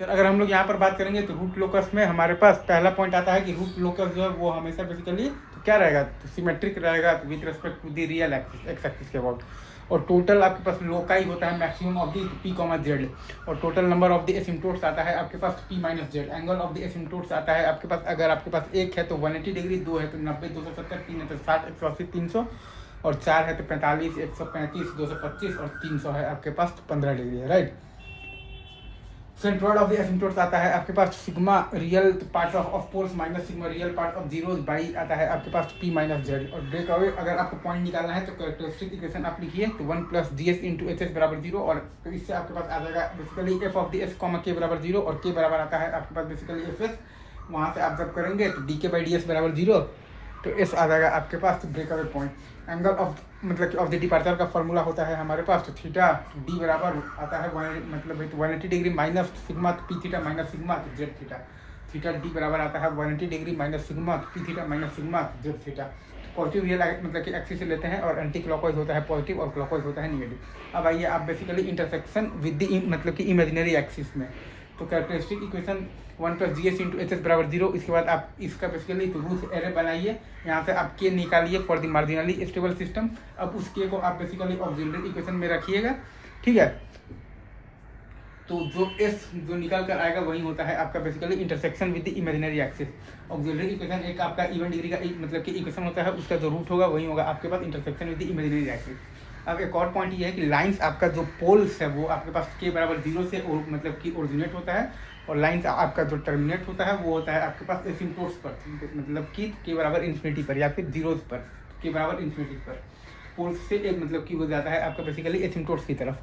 फिर अगर हम लोग यहाँ पर बात करेंगे तो रूट लोकस में हमारे पास पहला पॉइंट आता है कि रूट लोकस जो है वो हमेशा बेसिकली तो क्या रहेगा, तो सिमेट्रिक रहेगा with respect to the real X axis के अबाउट। और टोटल आपके पास लोकाई होता है maximum of the P comma Z, और total number of the asymptotes आता है आपके पास P minus Z. Angle of the asymptotes आता है आपके पास, अगर आपके पास एक है तो 180 डिग्री, दो है तो 90, 270, तीन है तो 60, 180, 300, और चार है तो 45, 135, 225, और 300 है आपके पास तो 15 डिग्री है, right. Centroid of the asymptotes आता है आपके पास sigma real part of poles minus sigma real part of zeros by आता है आपके पास पी माइनस जेड। और ब्रेक अवे अगर आपको पॉइंट निकालना है तो कैरेक्टरिस्टिक इक्वेशन आप लिखिए तो 1 plus G S into H S बराबर 0, और तो इससे आपके पास आ जाएगा basically F of the S comma के बराबर 0, और के बराबर आता है आपके पास बेसिकली एफ एस। वहाँ से आप जब करेंगे तो डी के बाई डी एस बराबर 0, तो एस आ जाएगा आपके पास तो break away point. Angle of मतलब कि ऑफ द डिपार्चर का फॉर्मूला होता है हमारे पास तो थीटा डी बराबर आता है मतलब 180 degree minus sigma P theta minus sigma Z theta. Theta D बराबर आता है 180 degree minus sigma P theta minus sigma Z theta. Positive real मतलब कि एक्सिस से लेते हैं, और एंटी क्लॉकवाइज होता है पॉजिटिव और क्लॉकवाइज होता है निगेटिव। अब आइए आप बेसिकली इंटरसेक्शन विद द मतलब कि इमेजिनरी एक्सिस में, तो characteristic equation 1 plus G S into H S बराबर 0। इसके बाद आप इसका बेसिकली तो रूट एरे बनाइए, यहाँ से आप के निकालिए for the marginally stable system. अब उस के को आप बेसिकली ऑक्सिलरी इक्वेशन में रखिएगा, ठीक है। तो जो एस जो निकल कर आएगा वही होता है आपका basically intersection with the imaginary axis. Auxiliary equation एक आपका इवन डिग्री का मतलब कि इक्वेशन होता है, उसका जो रूट होगा वही होगा आपके पास intersection with the imaginary axis. अब एक और पॉइंट ये है कि लाइंस आपका जो पोल्स है वो आपके पास के बराबर 0 से मतलब कि ओरिजिनेट होता है, और लाइंस आपका जो टर्मिनेट होता है वो होता है आपके पास एसिम्प्टोट्स पर, मतलब कि के बराबर इन्फिनिटी पर या फिर जीरोस पर, के बराबर इन्फिनिटी पर। पोल्स से एक मतलब कि वो जाता है आपका बेसिकली एसिम्प्टोट्स की तरफ,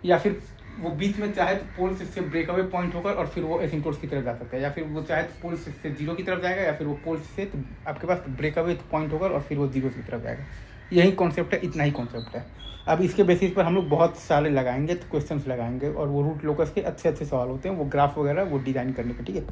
या फिर वो बीच में चाहे तो पोल्स से ब्रेक अवे पॉइंट होकर और फिर वो एसिम्प्टोट्स की तरफ जा सकता है, या फिर वो चाहे तो पोल्स से जीरो की तरफ जाएगा, या फिर वो पोल्स से तो आपके पास ब्रेक अवे पॉइंट होकर और फिर वो जीरो की तरफ जाएगा। यही कॉन्सेप्ट है, इतना ही कॉन्सेप्ट है। अब इसके बेसिस पर हम लोग बहुत सारे लगाएंगे तो क्वेश्चंस लगाएंगे, और वो रूट लोकस के अच्छे अच्छे सवाल होते हैं, वो ग्राफ वगैरह वो डिज़ाइन करने के, ठीक है।